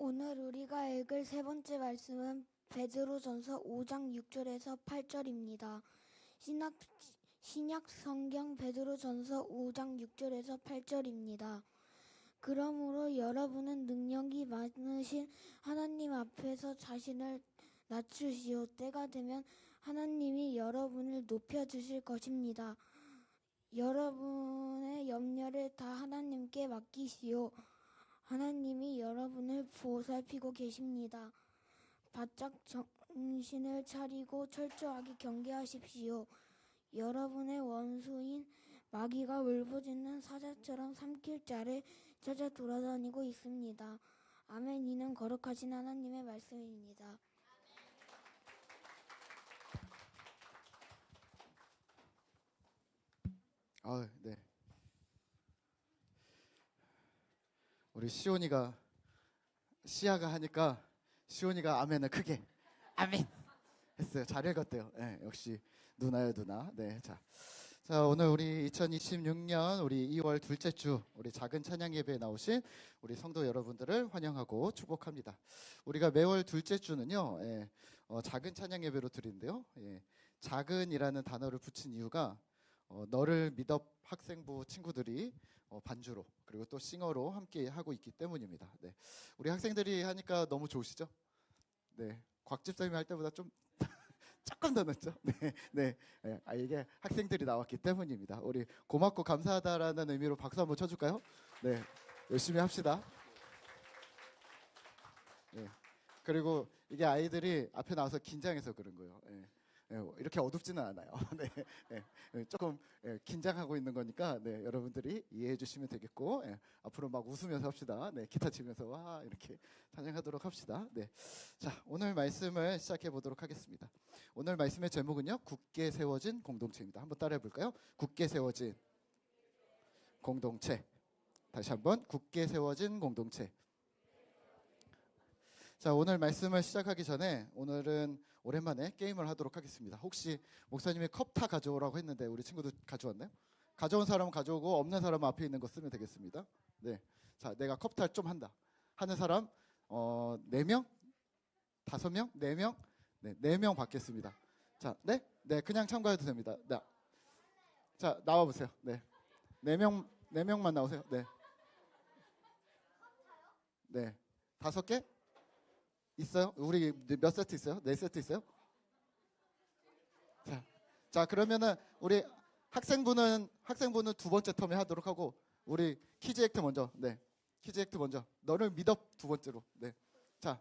오늘 우리가 읽을 세 번째 말씀은 베드로전서 5장 6절에서 8절입니다. 신약 성경 베드로전서 5장 6절에서 8절입니다. 그러므로 여러분은 능력이 많으신 하나님 앞에서 자신을 낮추시오. 때가 되면 하나님이 여러분을 높여주실 것입니다. 여러분의 염려를 다 하나님께 맡기시오. 하나님이 여러분을 보살피고 계십니다. 바짝 정신을 차리고 철저하게 경계하십시오. 여러분의 원수인 마귀가 울부짖는 사자처럼 삼킬 자를 찾아 돌아다니고 있습니다. 아멘. 이는 거룩하신 하나님의 말씀입니다. 네. 우리 시아가 하니까 시온이가 아멘을 크게 아멘 했어요. 잘 읽었대요. 네, 역시 누나요 누나. 네, 자 오늘 우리 2026년 우리 2월 둘째 주 우리 작은 찬양 예배에 나오신 우리 성도 여러분들을 환영하고 축복합니다. 우리가 매월 둘째 주는요, 작은 찬양 예배로 드리는데요. 작은이라는 단어를 붙인 이유가 너를 믿어 학생부 친구들이 반주로 그리고 또 싱어로 함께 하고 있기 때문입니다. 네, 우리 학생들이 하니까 너무 좋으시죠? 네, 곽 집사님이 할 때보다 좀 조금 더 늦죠? 네. 이게 학생들이 나왔기 때문입니다. 우리 고맙고 감사하다라는 의미로 박수 한번 쳐줄까요? 네, 열심히 합시다. 네, 그리고 이게 아이들이 앞에 나와서 긴장해서 그런 거예요. 이렇게 어둡지는 않아요. 조금 긴장하고 있는 거니까 여러분들이 이해해 주시면 되겠고, 앞으로 막 웃으면서 합시다. 기타 치면서 와 이렇게 찬양하도록 합시다. 자, 오늘 말씀을 시작해 보도록 하겠습니다. 오늘 말씀의 제목은요, 굳게 세워진 공동체입니다. 한번 따라해 볼까요? 굳게 세워진 공동체. 다시 한번 굳게 세워진 공동체. 자, 오늘 말씀을 시작하기 전에 오늘은 오랜만에 게임을 하도록 하겠습니다. 혹시 목사님이 컵타 가져오라고 했는데 우리 친구들 가져왔나요? 가져온 사람은 가져오고 없는 사람은 앞에 있는 거 쓰면 되겠습니다. 네, 자, 내가 컵타 좀 한다 하는 사람 4명? 5명? 4명? 네, 4명 받겠습니다. 자, 네, 그냥 참가해도 됩니다. 네. 자, 나와보세요. 네, 4명만 나오세요. 네, 5개? 있어요? 우리 몇 세트 있어요? 4세트 있어요? 자, 그러면은 우리 학생부는 두 번째 텀에 하도록 하고, 우리 키즈 액트 먼저. 네, 키즈 액트 먼저. 너를 믿어 두 번째로. 네, 자,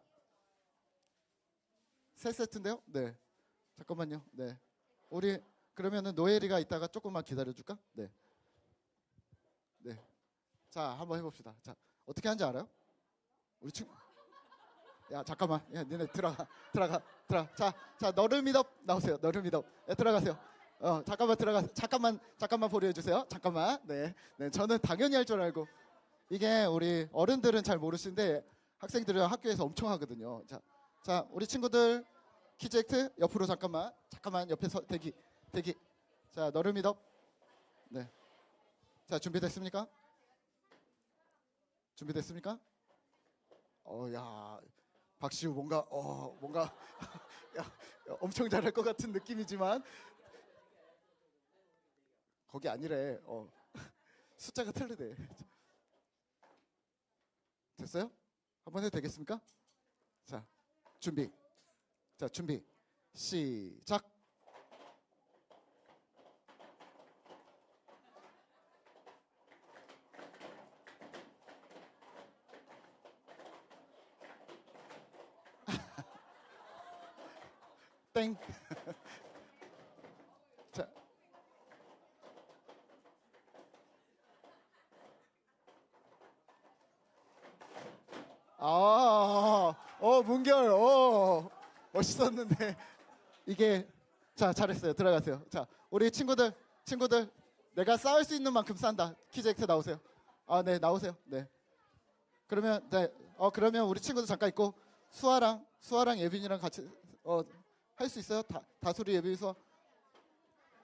3세트인데요. 네, 잠깐만요. 네, 우리 그러면은 노엘이가 이따가 조금만 기다려줄까? 네, 자, 한번 해봅시다. 자, 어떻게 하는지 알아요? 우리 친구. 야, 잠깐만. 야, 니네 들어가. 자, 너를 믿어 나오세요. 너를 믿어. 들어가세요. 잠깐만 들어가. 잠깐만 보류해 주세요. 잠깐만. 네, 저는 당연히 할 줄 알고. 이게 우리 어른들은 잘 모르시는데 학생들은 학교에서 엄청 하거든요. 자, 우리 친구들 키즈 액트 옆으로 잠깐만 옆에서 대기. 자, 너를 믿어. 네. 자, 준비됐습니까? 야, 박시우 뭔가 야, 엄청 잘할 것 같은 느낌이지만 거기 아니래. 숫자가 틀리대. 됐어요? 한번 해도 되겠습니까? 자, 준비 시작. 땡. 자, 문결, 멋있었는데 이게 자, 잘했어요. 들어가세요. 자, 우리 친구들, 내가 싸울 수 있는 만큼 싼다. 키즈 액트 나오세요. 네, 나오세요. 네. 그러면 우리 친구들 잠깐 있고 수아랑 예빈이랑 같이 할 수 있어요? 다솔이 예비해서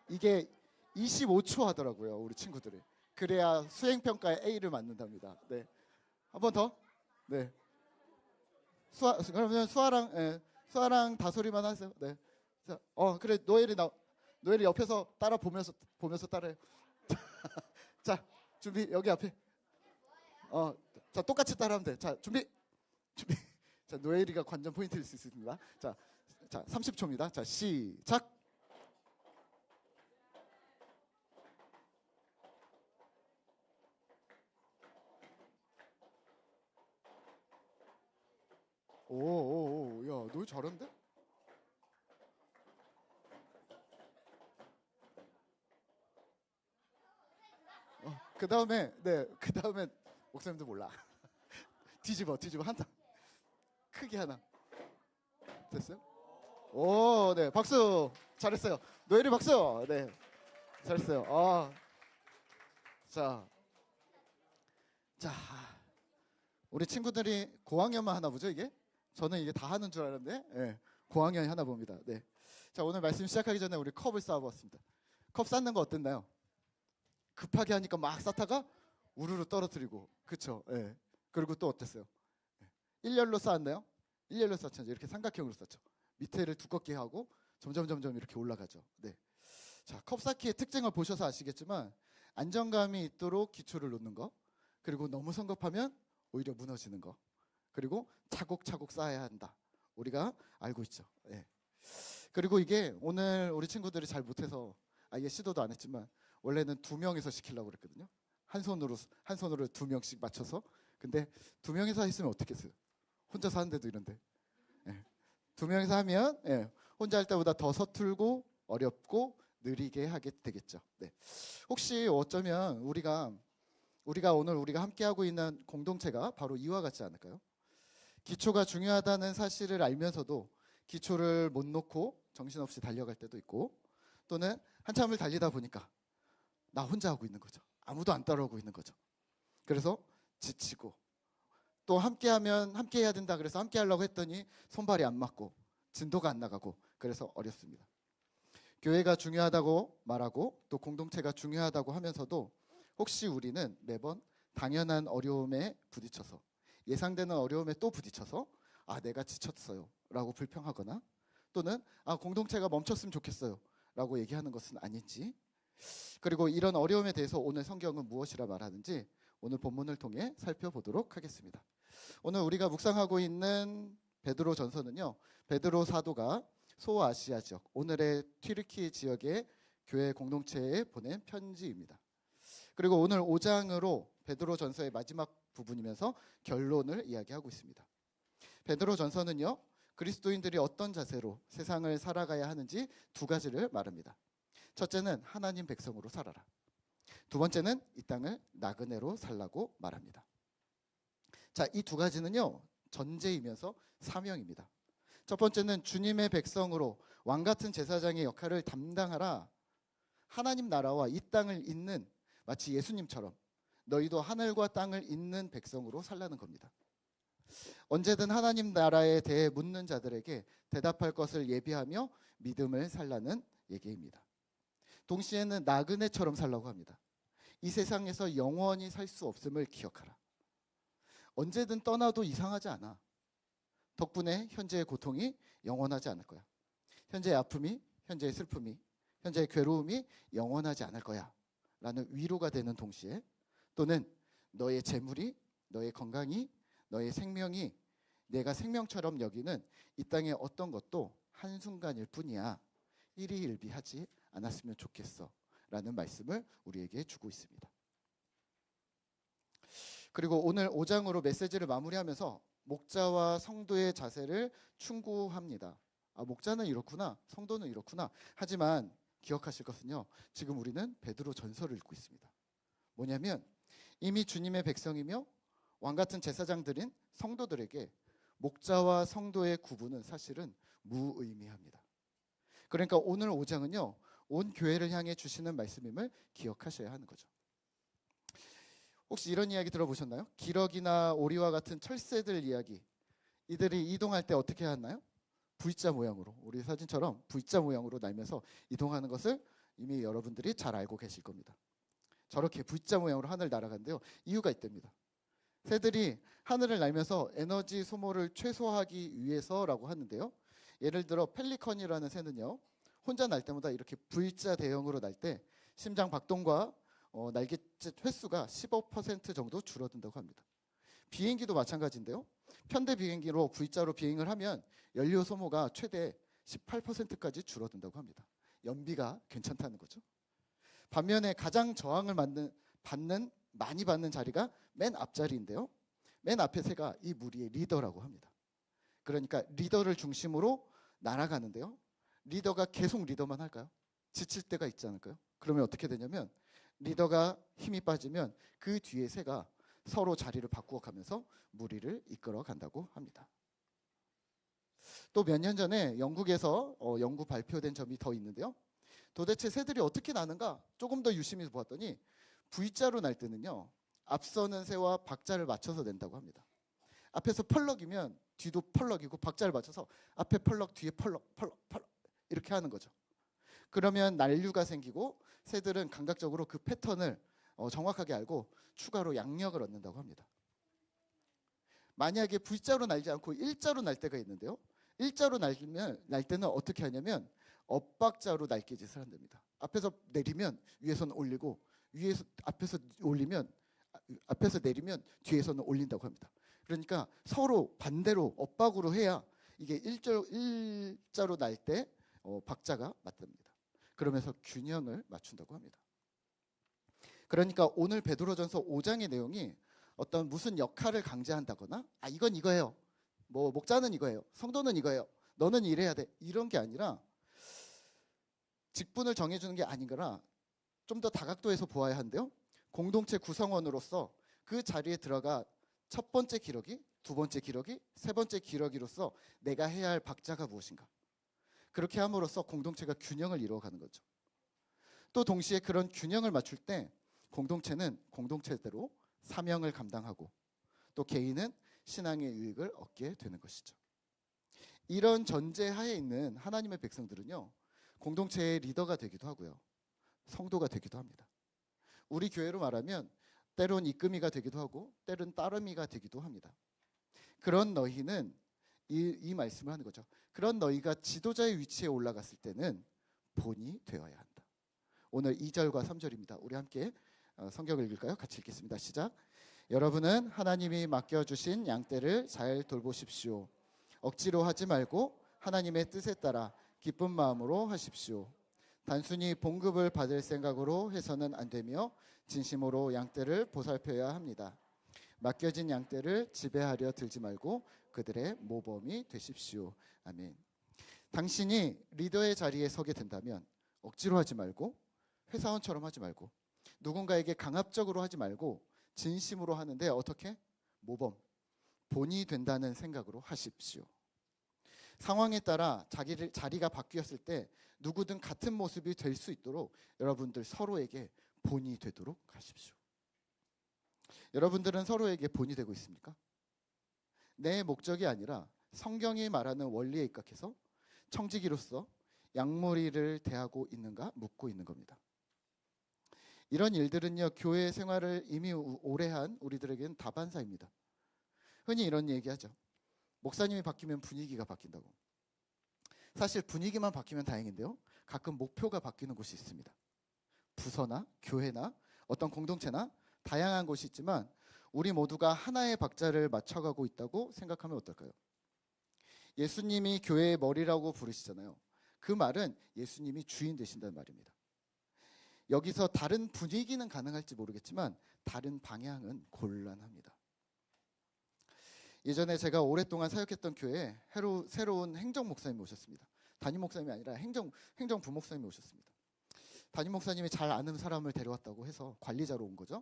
이게 25초 하더라고요. 우리 친구들이. 그래야 수행평가에 A를 맞는답니다. 네, 한 번 더. 네, 그러면 수아랑 다솔이만 하세요. 네. 자, 그래 노엘이 옆에서 따라 보면서 따라해요. 자, 준비 여기 앞에. 자 똑같이 따라하면 돼. 자 준비. 자 노엘이가 관전 포인트일 수 있습니다. 자 30초입니다. 자 시작. 오, 야, 너 잘한데? 그 다음에 목사님도 몰라. 뒤집어 하나 크게 하나 됐어요? 오, 네 박수 잘했어요. 노엘이 박수. 네 잘했어요. 자 우리 친구들이 고학년만 하나 보죠 이게? 저는 이게 다 하는 줄 알았는데 고학년이 하나 봅니다. 네. 자 오늘 말씀 시작하기 전에 우리 컵을 쌓아보았습니다. 컵 쌓는 거 어땠나요? 급하게 하니까 막 쌓다가 우르르 떨어뜨리고 그쵸? 예. 그리고 또 어땠어요? 일렬로 쌓았나요? 일렬로 쌓죠. 이렇게 삼각형으로 쌓죠. 밑에를 두껍게 하고 점점 이렇게 올라가죠. 네. 자, 컵 쌓기의 특징을 보셔서 아시겠지만 안정감이 있도록 기초를 놓는 거, 그리고 너무 성급하면 오히려 무너지는 거, 그리고 차곡차곡 쌓아야 한다. 우리가 알고 있죠. 예. 그리고 이게 오늘 우리 친구들이 잘 못해서 아예 시도도 안 했지만 원래는 2명이서 시키려고 그랬거든요. 한 손으로 2명씩 맞춰서. 근데 2명이서 했으면 어떻겠어요? 혼자서 하는데도 이런데. 2명이서 하면 혼자 할 때보다 더 서툴고 어렵고 느리게 하게 되겠죠. 네. 혹시 어쩌면 우리가 오늘 우리가 함께 하고 있는 공동체가 바로 이와 같지 않을까요? 기초가 중요하다는 사실을 알면서도 기초를 못 놓고 정신없이 달려갈 때도 있고, 또는 한참을 달리다 보니까 나 혼자 하고 있는 거죠. 아무도 안 따라오고 있는 거죠. 그래서 지치고, 또 함께 해야 된다 그래서 함께 하려고 했더니 손발이 안 맞고 진도가 안 나가고 그래서 어렵습니다. 교회가 중요하다고 말하고 또 공동체가 중요하다고 하면서도 혹시 우리는 매번 당연한 어려움에 부딪혀서, 예상되는 어려움에 또 부딪혀서 내가 지쳤어요 라고 불평하거나, 또는 공동체가 멈췄으면 좋겠어요 라고 얘기하는 것은 아닌지, 그리고 이런 어려움에 대해서 오늘 성경은 무엇이라 말하는지 오늘 본문을 통해 살펴보도록 하겠습니다. 오늘 우리가 묵상하고 있는 베드로 전서는요, 베드로 사도가 소아시아 지역, 오늘의 튀르키 지역의 교회 공동체에 보낸 편지입니다. 그리고 오늘 5장으로 베드로 전서의 마지막 부분이면서 결론을 이야기하고 있습니다. 베드로 전서는요, 그리스도인들이 어떤 자세로 세상을 살아가야 하는지 2가지를 말합니다. 첫째는 하나님 백성으로 살아라. 두 번째는 이 땅을 나그네로 살라고 말합니다. 자, 이 2가지는요, 전제이면서 사명입니다. 첫 번째는 주님의 백성으로 왕같은 제사장의 역할을 담당하라. 하나님 나라와 이 땅을 잇는, 마치 예수님처럼 너희도 하늘과 땅을 잇는 백성으로 살라는 겁니다. 언제든 하나님 나라에 대해 묻는 자들에게 대답할 것을 예비하며 믿음을 살라는 얘기입니다. 동시에는 나그네처럼 살라고 합니다. 이 세상에서 영원히 살 수 없음을 기억하라. 언제든 떠나도 이상하지 않아. 덕분에 현재의 고통이 영원하지 않을 거야. 현재의 아픔이, 현재의 슬픔이, 현재의 괴로움이 영원하지 않을 거야 라는 위로가 되는 동시에, 또는 너의 재물이, 너의 건강이, 너의 생명이 내가 생명처럼 여기는 이 땅의 어떤 것도 한순간일 뿐이야. 일희일비하지 않았으면 좋겠어 라는 말씀을 우리에게 주고 있습니다. 그리고 오늘 5장으로 메시지를 마무리하면서 목자와 성도의 자세를 충고합니다. 목자는 이렇구나, 성도는 이렇구나. 하지만 기억하실 것은요, 지금 우리는 베드로 전서를 읽고 있습니다. 뭐냐면 이미 주님의 백성이며 왕같은 제사장들인 성도들에게 목자와 성도의 구분은 사실은 무의미합니다. 그러니까 오늘 5장은요, 온 교회를 향해 주시는 말씀임을 기억하셔야 하는 거죠. 혹시 이런 이야기 들어보셨나요? 기러기나 오리와 같은 철새들 이야기. 이들이 이동할 때 어떻게 하나요? V자 모양으로, 우리 사진처럼 V자 모양으로 날면서 이동하는 것을 이미 여러분들이 잘 알고 계실 겁니다. 저렇게 V자 모양으로 하늘 날아간대요. 이유가 있답니다. 새들이 하늘을 날면서 에너지 소모를 최소화하기 위해서라고 하는데요. 예를 들어 펠리컨이라는 새는요, 혼자 날 때마다 이렇게 V자 대형으로 날 때 심장 박동과 날갯짓 횟수가 15% 정도 줄어든다고 합니다. 비행기도 마찬가지인데요. 편대 비행기로 V자로 비행을 하면 연료 소모가 최대 18%까지 줄어든다고 합니다. 연비가 괜찮다는 거죠. 반면에 가장 저항을 많이 받는 자리가 맨 앞자리인데요. 맨 앞에 새가 이 무리의 리더라고 합니다. 그러니까 리더를 중심으로 날아가는데요. 리더가 계속 리더만 할까요? 지칠 때가 있지 않을까요? 그러면 어떻게 되냐면 리더가 힘이 빠지면 그 뒤에 새가 서로 자리를 바꾸어 가면서 무리를 이끌어 간다고 합니다. 또 몇 년 전에 영국에서 연구 발표된 점이 더 있는데요. 도대체 새들이 어떻게 나는가 조금 더 유심히 보았더니 V자로 날 때는요, 앞서는 새와 박자를 맞춰서 낸다고 합니다. 앞에서 펄럭이면 뒤도 펄럭이고 박자를 맞춰서 앞에 펄럭 뒤에 펄럭 펄럭 펄럭 이렇게 하는 거죠. 그러면 난류가 생기고 새들은 감각적으로 그 패턴을 정확하게 알고 추가로 양력을 얻는다고 합니다. 만약에 V자로 날지 않고 일자로 날 때가 있는데요. 일자로 날 때는 어떻게 하냐면 엇박자로 날개짓을 한답니다. 앞에서 내리면 위에서는 올리고 앞에서 내리면 뒤에서는 올린다고 합니다. 그러니까 서로 반대로 엇박으로 해야 이게 일자로 날 때 박자가 맞답니다. 그러면서 균형을 맞춘다고 합니다. 그러니까 오늘 베드로전서 5장의 내용이 어떤 무슨 역할을 강제한다거나 이건 이거예요. 뭐 목자는 이거예요. 성도는 이거예요. 너는 이래야 돼. 이런 게 아니라 직분을 정해주는 게 아니거나 좀 더 다각도에서 보아야 하는데요. 공동체 구성원으로서 그 자리에 들어가 첫 번째 기러기, 두 번째 기러기, 세 번째 기러기로서 내가 해야 할 박자가 무엇인가. 그렇게 함으로써 공동체가 균형을 이루어가는 거죠. 또 동시에 그런 균형을 맞출 때 공동체는 공동체대로 사명을 감당하고 또 개인은 신앙의 유익을 얻게 되는 것이죠. 이런 전제하에 있는 하나님의 백성들은요, 공동체의 리더가 되기도 하고요, 성도가 되기도 합니다. 우리 교회로 말하면 때론 이끄미가 되기도 하고 때론 따르미가 되기도 합니다. 그런 너희는 이 말씀을 하는 거죠. 그런 너희가 지도자의 위치에 올라갔을 때는 본이 되어야 한다. 오늘 2절과 3절입니다. 우리 함께 성경을 읽을까요? 같이 읽겠습니다. 시작. 여러분은 하나님이 맡겨주신 양떼를 잘 돌보십시오. 억지로 하지 말고 하나님의 뜻에 따라 기쁜 마음으로 하십시오. 단순히 봉급을 받을 생각으로 해서는 안 되며 진심으로 양떼를 보살펴야 합니다. 맡겨진 양떼를 지배하려 들지 말고 그들의 모범이 되십시오. 아멘. 당신이 리더의 자리에 서게 된다면 억지로 하지 말고 회사원처럼 하지 말고 누군가에게 강압적으로 하지 말고 진심으로 하는데 어떻게? 모범, 본이 된다는 생각으로 하십시오. 상황에 따라 자리가 바뀌었을 때 누구든 같은 모습이 될 수 있도록 여러분들 서로에게 본이 되도록 하십시오. 여러분들은 서로에게 본이 되고 있습니까? 내 목적이 아니라 성경이 말하는 원리에 입각해서 청지기로서 양무리를 대하고 있는가 묻고 있는 겁니다. 이런 일들은요, 교회 생활을 이미 오래 한 우리들에게는 다반사입니다. 흔히 이런 얘기하죠. 목사님이 바뀌면 분위기가 바뀐다고. 사실 분위기만 바뀌면 다행인데요, 가끔 목표가 바뀌는 곳이 있습니다. 부서나 교회나 어떤 공동체나 다양한 곳이 있지만 우리 모두가 하나의 박자를 맞춰가고 있다고 생각하면 어떨까요? 예수님이 교회의 머리라고 부르시잖아요. 그 말은 예수님이 주인 되신다는 말입니다. 여기서 다른 분위기는 가능할지 모르겠지만 다른 방향은 곤란합니다. 예전에 제가 오랫동안 사역했던 교회에 새로운 행정 목사님이 오셨습니다. 담임 목사님이 아니라 행정 부목사님이 오셨습니다. 담임 목사님이 잘 아는 사람을 데려왔다고 해서 관리자로 온 거죠.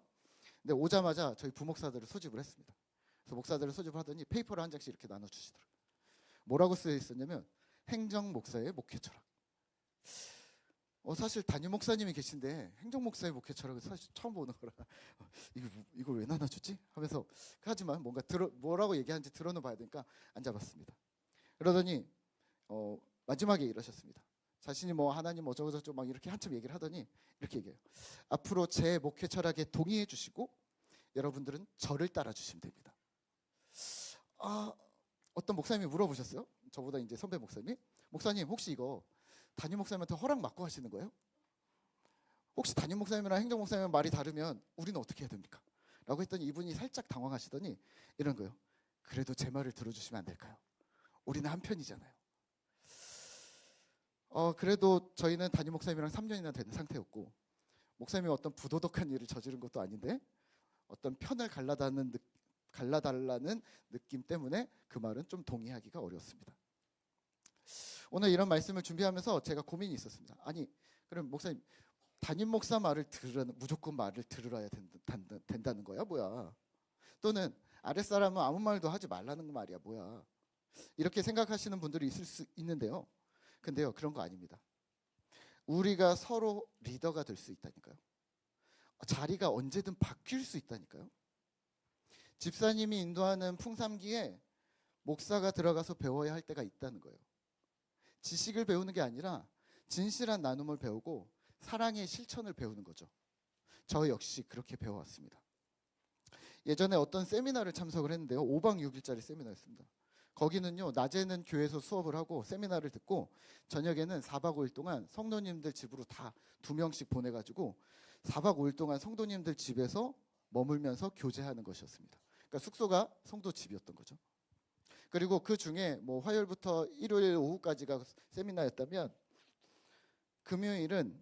근데 오자마자 저희 부목사들을 소집을 했습니다. 그래서 목사들을 소집을 하더니 페이퍼를 한 장씩 이렇게 나눠주시더라고요. 뭐라고 쓰여 있었냐면 행정 목사의 목회 철학. 사실 담임 목사님이 계신데 행정 목사의 목회 철학을 사실 처음 보는 거라 이걸 왜 나눠주지? 하면서 하지만 뭔가 뭐라고 얘기하는지 들어는 봐야 되니까 앉아봤습니다. 그러더니 마지막에 이러셨습니다. 자신이 뭐 하나님 어쩌고저쩌고 막 이렇게 한참 얘기를 하더니 이렇게 얘기해요. 앞으로 제 목회 철학에 동의해 주시고 여러분들은 저를 따라 주시면 됩니다. 어떤 목사님이 물어보셨어요. 저보다 이제 선배 목사님이, 목사님 혹시 이거 담임 목사님한테 허락 받고 하시는 거예요? 혹시 담임 목사님이랑 행정 목사님 말이 다르면 우리는 어떻게 해야 됩니까? 라고 했더니 이분이 살짝 당황하시더니 이런 거예요. 그래도 제 말을 들어주시면 안 될까요? 우리는 한 편이잖아요. 그래도 저희는 담임 목사님이랑 3년이나 된 상태였고, 목사님이 어떤 부도덕한 일을 저지른 것도 아닌데 어떤 편을 갈라달라는 느낌 때문에 그 말은 좀 동의하기가 어려웠습니다. 오늘 이런 말씀을 준비하면서 제가 고민이 있었습니다. 아니, 그럼 목사님, 담임 목사 말을 무조건 말을 들으러야 된다는 거야? 뭐야? 또는 아랫사람은 아무 말도 하지 말라는 말이야? 뭐야? 이렇게 생각하시는 분들이 있을 수 있는데요. 근데요, 그런 거 아닙니다. 우리가 서로 리더가 될 수 있다니까요. 자리가 언제든 바뀔 수 있다니까요. 집사님이 인도하는 풍삼기에 목사가 들어가서 배워야 할 때가 있다는 거예요. 지식을 배우는 게 아니라 진실한 나눔을 배우고 사랑의 실천을 배우는 거죠. 저 역시 그렇게 배워왔습니다. 예전에 어떤 세미나를 참석을 했는데요. 5박 6일짜리 세미나였습니다. 거기는요, 낮에는 교회에서 수업을 하고 세미나를 듣고 저녁에는 4박 5일 동안 성도님들 집으로 다 2명씩 보내가지고 4박 5일 동안 성도님들 집에서 머물면서 교제하는 것이었습니다. 그러니까 숙소가 성도 집이었던 거죠. 그리고 그 중에 뭐 화요일부터 일요일 오후까지가 세미나였다면 금요일은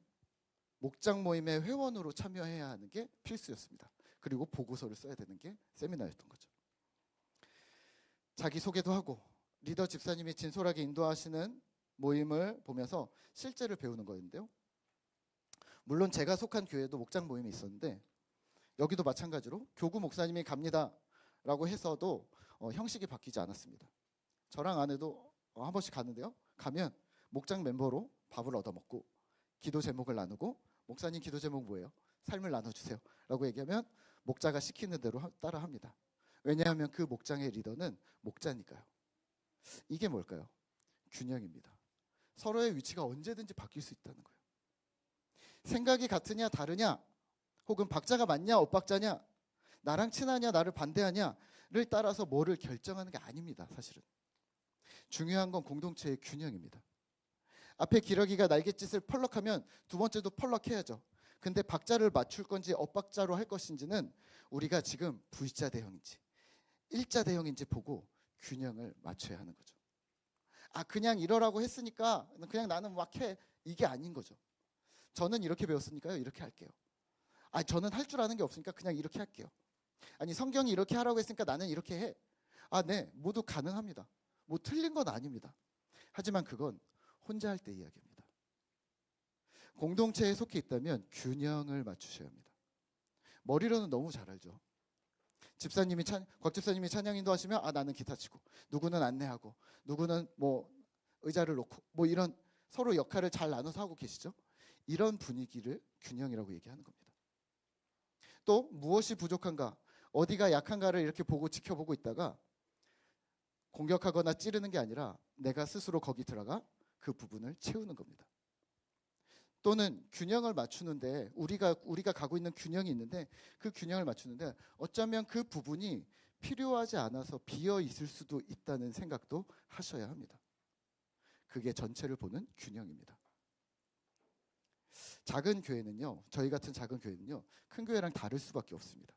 목장 모임의 회원으로 참여해야 하는 게 필수였습니다. 그리고 보고서를 써야 되는 게 세미나였던 거죠. 자기소개도 하고 리더 집사님이 진솔하게 인도하시는 모임을 보면서 실제를 배우는 거였는데요. 물론 제가 속한 교회도 목장 모임이 있었는데 여기도 마찬가지로 교구 목사님이 갑니다 라고 해서도 형식이 바뀌지 않았습니다. 저랑 아내도 한 번씩 가는데요. 가면 목장 멤버로 밥을 얻어먹고 기도 제목을 나누고, 목사님 기도 제목 뭐예요? 삶을 나눠주세요 라고 얘기하면 목자가 시키는 대로 따라합니다. 왜냐하면 그 목장의 리더는 목자니까요. 이게 뭘까요? 균형입니다. 서로의 위치가 언제든지 바뀔 수 있다는 거예요. 생각이 같으냐 다르냐, 혹은 박자가 맞냐 엇박자냐, 나랑 친하냐 나를 반대하냐를 따라서 뭐를 결정하는 게 아닙니다. 사실은 중요한 건 공동체의 균형입니다. 앞에 기러기가 날갯짓을 펄럭하면 두 번째도 펄럭해야죠. 근데 박자를 맞출 건지 엇박자로 할 것인지는 우리가 지금 V자 대형인지 일자 대형인지 보고 균형을 맞춰야 하는 거죠. 그냥 이러라고 했으니까 그냥 나는 막 해, 이게 아닌 거죠. 저는 이렇게 배웠으니까요, 이렇게 할게요. 저는 할 줄 아는 게 없으니까 그냥 이렇게 할게요. 아니, 성경이 이렇게 하라고 했으니까 나는 이렇게 해. 네, 모두 가능합니다. 뭐 틀린 건 아닙니다. 하지만 그건 혼자 할 때 이야기입니다. 공동체에 속해 있다면 균형을 맞추셔야 합니다. 머리로는 너무 잘 알죠. 곽 집사님이 찬양 인도하시면 나는 기타 치고, 누구는 안내하고, 누구는 뭐 의자를 놓고, 뭐 이런 서로 역할을 잘 나눠서 하고 계시죠. 이런 분위기를 균형이라고 얘기하는 겁니다. 또 무엇이 부족한가, 어디가 약한가를 이렇게 보고 지켜보고 있다가 공격하거나 찌르는 게 아니라 내가 스스로 거기 들어가 그 부분을 채우는 겁니다. 또는 균형을 맞추는데 우리가 가고 있는 균형이 있는데 그 균형을 맞추는데 어쩌면 그 부분이 필요하지 않아서 비어 있을 수도 있다는 생각도 하셔야 합니다. 그게 전체를 보는 균형입니다. 작은 교회는요, 저희 같은 작은 교회는요, 큰 교회랑 다를 수밖에 없습니다.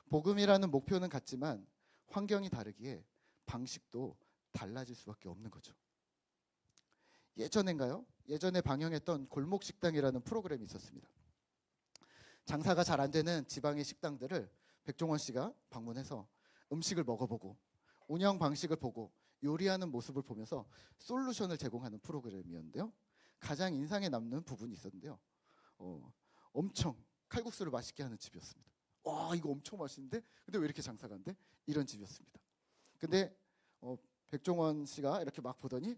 복음이라는 목표는 같지만 환경이 다르기에 방식도 달라질 수밖에 없는 거죠. 예전에 방영했던 골목식당이라는 프로그램이 있었습니다. 장사가 잘 안 되는 지방의 식당들을 백종원 씨가 방문해서 음식을 먹어보고 운영 방식을 보고 요리하는 모습을 보면서 솔루션을 제공하는 프로그램이었는데요. 가장 인상에 남는 부분이 있었는데요. 엄청 칼국수를 맛있게 하는 집이었습니다. 와, 이거 엄청 맛있는데? 근데 왜 이렇게 장사가 안 돼? 이런 집이었습니다. 근데 백종원 씨가 이렇게 막 보더니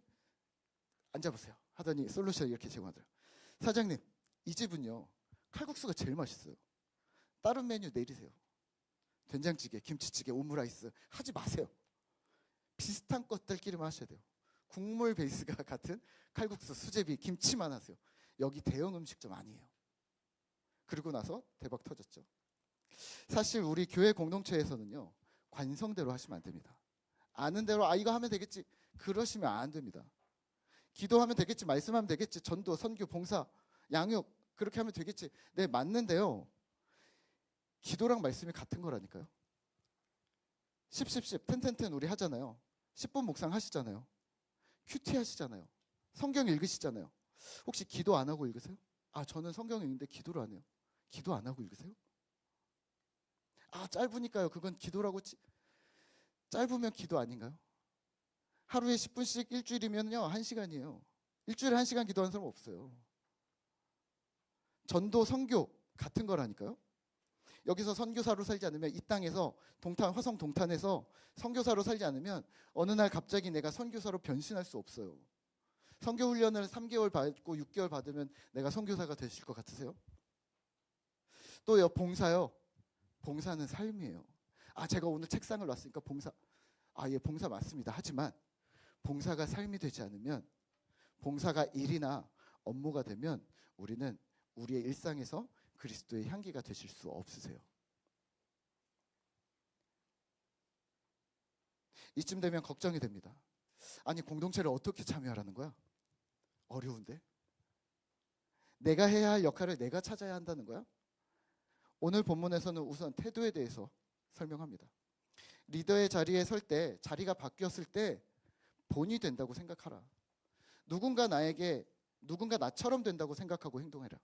앉아보세요 하더니 솔루션을 이렇게 제공하더라고요. 사장님, 이 집은요 칼국수가 제일 맛있어요. 다른 메뉴 내리세요. 된장찌개, 김치찌개, 오므라이스 하지 마세요. 비슷한 것들끼리만 하셔야 돼요. 국물 베이스가 같은 칼국수, 수제비, 김치만 하세요. 여기 대형 음식점 아니에요. 그러고 나서 대박 터졌죠. 사실 우리 교회 공동체에서는요, 관성대로 하시면 안 됩니다. 아는 대로 이거 하면 되겠지. 그러시면 안 됩니다. 기도하면 되겠지. 말씀하면 되겠지. 전도, 선교, 봉사, 양육 그렇게 하면 되겠지. 네, 맞는데요. 기도랑 말씀이 같은 거라니까요. 10 텐텐텐 우리 하잖아요. 10분 묵상 하시잖아요. 큐티 하시잖아요. 성경 읽으시잖아요. 혹시 기도 안 하고 읽으세요? 저는 성경 읽는데 기도를 안 해요. 기도 안 하고 읽으세요? 짧으니까요. 그건 기도라고 짧으면 기도 아닌가요? 하루에 10분씩 일주일이면요 1시간이에요. 일주일에 1시간 기도하는 사람 없어요. 전도, 선교 같은 거라니까요. 여기서 선교사로 살지 않으면 이 땅에서 화성 동탄에서 선교사로 살지 않으면 어느 날 갑자기 내가 선교사로 변신할 수 없어요. 선교 훈련을 3개월 받고 6개월 받으면 내가 선교사가 되실 것 같으세요? 또요, 봉사요. 봉사는 삶이에요. 제가 오늘 책상을 놨으니까 봉사. 예, 봉사 맞습니다. 하지만 봉사가 삶이 되지 않으면, 봉사가 일이나 업무가 되면 우리는 우리의 일상에서 그리스도의 향기가 되실 수 없으세요. 이쯤 되면 걱정이 됩니다. 공동체를 어떻게 참여하라는 거야? 어려운데? 내가 해야 할 역할을 내가 찾아야 한다는 거야? 오늘 본문에서는 우선 태도에 대해서 설명합니다. 리더의 자리에 설 때, 자리가 바뀌었을 때 본이 된다고 생각하라. 누군가 나처럼 된다고 생각하고 행동해라.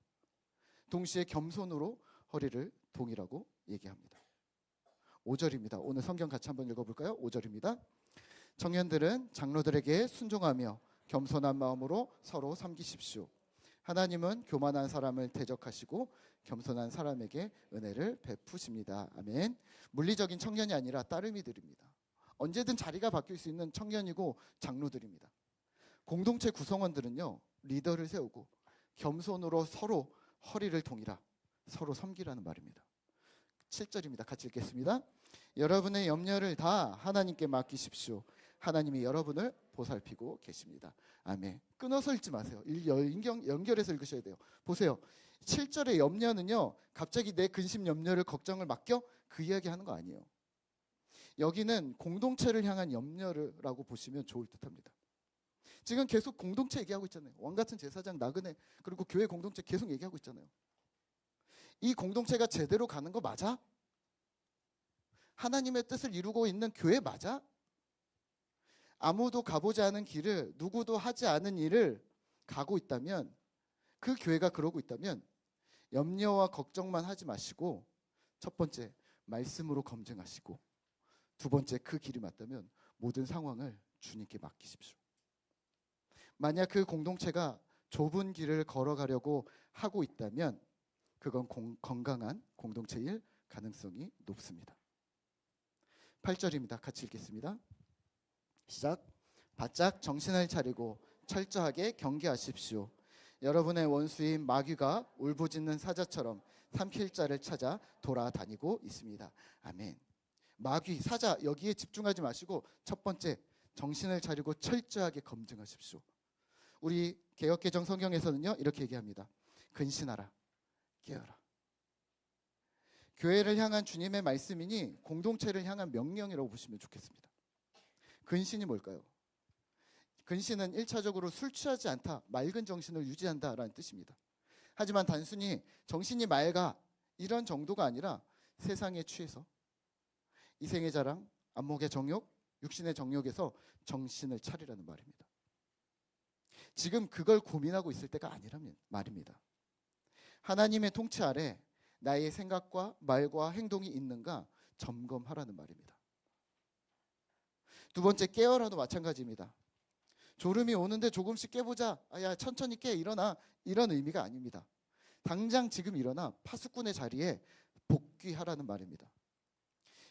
동시에 겸손으로 허리를 동이라고 얘기합니다. 5절입니다. 오늘 성경 같이 한번 읽어볼까요? 5절입니다. 청년들은 장로들에게 순종하며 겸손한 마음으로 서로 섬기십시오. 하나님은 교만한 사람을 대적하시고 겸손한 사람에게 은혜를 베푸십니다. 아멘. 물리적인 청년이 아니라 따르미들입니다. 언제든 자리가 바뀔 수 있는 청년이고 장로들입니다. 공동체 구성원들은요, 리더를 세우고 겸손으로 서로 허리를 동이라, 서로 섬기라는 말입니다. 7절입니다. 같이 읽겠습니다. 여러분의 염려를 다 하나님께 맡기십시오. 하나님이 여러분을 보살피고 계십니다. 아멘. 끊어서 읽지 마세요. 연결해서 읽으셔야 돼요. 보세요. 7절의 염려는요, 갑자기 내 근심 염려를 걱정을 맡겨 그 이야기하는 거 아니에요. 여기는 공동체를 향한 염려라고 보시면 좋을 듯합니다. 지금 계속 공동체 얘기하고 있잖아요. 왕같은 제사장, 나그네, 그리고 교회 공동체 계속 얘기하고 있잖아요. 이 공동체가 제대로 가는 거 맞아? 하나님의 뜻을 이루고 있는 교회 맞아? 아무도 가보지 않은 길을, 누구도 하지 않은 일을 가고 있다면, 그 교회가 그러고 있다면 염려와 걱정만 하지 마시고, 첫 번째 말씀으로 검증하시고, 두 번째 그 길이 맞다면 모든 상황을 주님께 맡기십시오. 만약 그 공동체가 좁은 길을 걸어가려고 하고 있다면 그건 건강한 공동체일 가능성이 높습니다. 8절입니다. 같이 읽겠습니다. 시작. 바짝 정신을 차리고 철저하게 경계하십시오. 여러분의 원수인 마귀가 울부짖는 사자처럼 삼킬 자를 찾아 돌아다니고 있습니다. 아멘. 마귀, 사자, 여기에 집중하지 마시고 첫 번째, 정신을 차리고 철저하게 검증하십시오. 우리 개역개정 성경에서는요, 이렇게 얘기합니다. 근신하라, 깨어라. 교회를 향한 주님의 말씀이니 공동체를 향한 명령이라고 보시면 좋겠습니다. 근신이 뭘까요? 근신은 1차적으로 술 취하지 않다, 맑은 정신을 유지한다라는 뜻입니다. 하지만 단순히 정신이 맑아 이런 정도가 아니라 세상에 취해서 이생의 자랑, 안목의 정욕, 육신의 정욕에서 정신을 차리라는 말입니다. 지금 그걸 고민하고 있을 때가 아니라는 말입니다. 하나님의 통치 아래 나의 생각과 말과 행동이 있는가 점검하라는 말입니다. 두 번째, 깨어라도 마찬가지입니다. 졸음이 오는데 조금씩 깨보자, 야 천천히 깨, 일어나, 이런 의미가 아닙니다. 당장 지금 일어나 파수꾼의 자리에 복귀하라는 말입니다.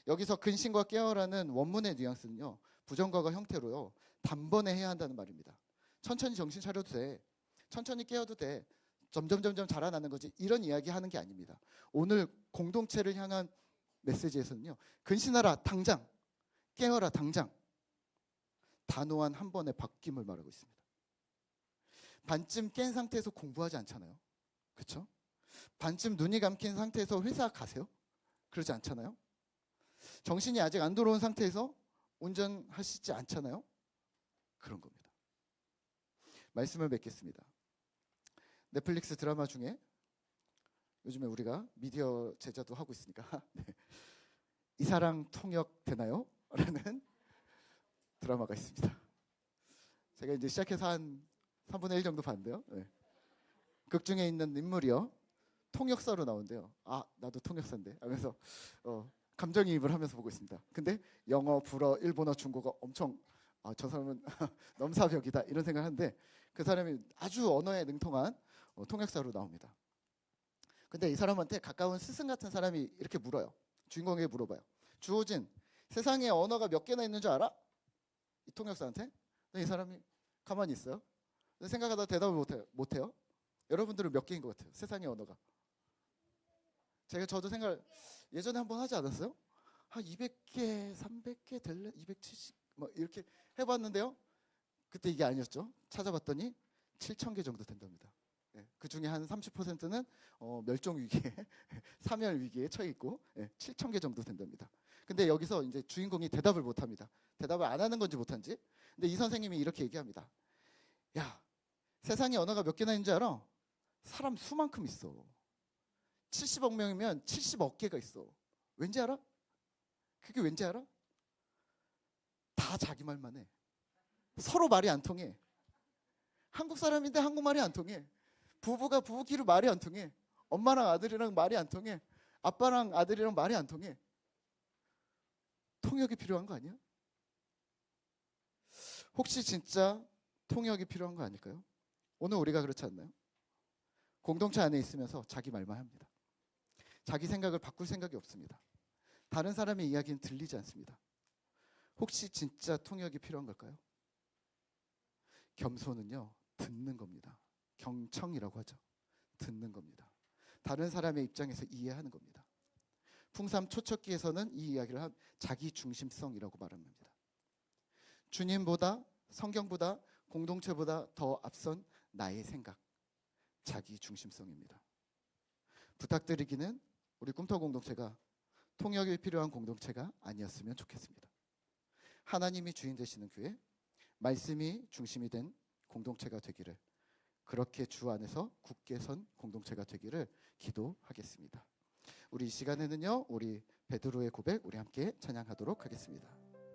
여기서 근신과 깨어라는 원문의 뉘앙스는요, 부정과거 형태로요, 단번에 해야 한다는 말입니다. 천천히 정신 차려도 돼, 천천히 깨어도 돼, 점점 자라나는 거지, 이런 이야기 하는 게 아닙니다. 오늘 공동체를 향한 메시지에서는요, 근신하라 당장, 깨어라 당장, 단호한 한 번의 바뀜을 말하고 있습니다. 반쯤 깬 상태에서 공부하지 않잖아요. 그렇죠? 반쯤 눈이 감긴 상태에서 회사 가세요? 그러지 않잖아요. 정신이 아직 안 들어온 상태에서 운전하시지 않잖아요. 그런 겁니다. 말씀을 맺겠습니다. 넷플릭스 드라마 중에 요즘에 우리가 미디어 제자도 하고 있으니까 네. 이 사랑 통역 되나요? 라는 드라마가 있습니다. 제가 이제 시작해서 한 3분의 1 정도 봤는데요. 네. 극 중에 있는 인물이요. 통역사로 나온대요. 아, 나도 통역사인데 하면서 감정이입을 하면서 보고 있습니다. 근데 영어, 불어, 일본어, 중국어 엄청 저 사람은 넘사벽이다 이런 생각을 하는데 그 사람이 아주 언어에 능통한 통역사로 나옵니다. 근데 이 사람한테 가까운 스승 같은 사람이 이렇게 물어요. 주인공에게 물어봐요. 주호진, 세상에 언어가 몇 개나 있는 줄 알아? 이 통역사한테. 근데 이 사람이 가만히 있어요. 생각하다 대답을 못해요. 여러분들은 몇 개인 것 같아요? 세상의 언어가. 저도 예전에 한번 하지 않았어요? 한 200개, 300개 될래? 270 뭐 이렇게 해봤는데요. 그때 이게 아니었죠. 찾아봤더니 7,000개 정도 된답니다. 네, 그 중에 한 30%는 멸종 위기에 사멸 위기에 처해 있고 7,000개 정도 된답니다. 근데 여기서 이제 주인공이 대답을 못합니다. 대답을 안 하는 건지 못한지. 근데 이 선생님이 이렇게 얘기합니다. 야, 세상에 언어가 몇 개나 있는지 알아? 사람 수만큼 있어. 70억 명이면 70억 개가 있어. 왠지 알아? 그게 왠지 알아? 다 자기 말만 해. 서로 말이 안 통해. 한국 사람인데 한국말이 안 통해. 부부가 부부끼리 말이 안 통해. 엄마랑 아들이랑 말이 안 통해. 아빠랑 아들이랑 말이 안 통해. 통역이 필요한 거 아니야? 혹시 진짜 통역이 필요한 거 아닐까요? 오늘 우리가 그렇지 않나요? 공동체 안에 있으면서 자기 말만 합니다. 자기 생각을 바꿀 생각이 없습니다. 다른 사람의 이야기는 들리지 않습니다. 혹시 진짜 통역이 필요한 걸까요? 겸손은요, 듣는 겁니다. 경청이라고 하죠. 듣는 겁니다. 다른 사람의 입장에서 이해하는 겁니다. 풍삼 초척기에서는 이 이야기를 자기 중심성이라고 말합니다. 주님보다, 성경보다, 공동체보다 더 앞선 나의 생각, 자기 중심성입니다. 부탁드리기는 우리 꿈터 공동체가 통역이 필요한 공동체가 아니었으면 좋겠습니다. 하나님이 주인 되시는 교회, 말씀이 중심이 된 공동체가 되기를, 그렇게 주 안에서 굳게 선 공동체가 되기를 기도하겠습니다. 우리 이 시간에는요, 우리 베드로의 고백 우리 함께 찬양하도록 하겠습니다.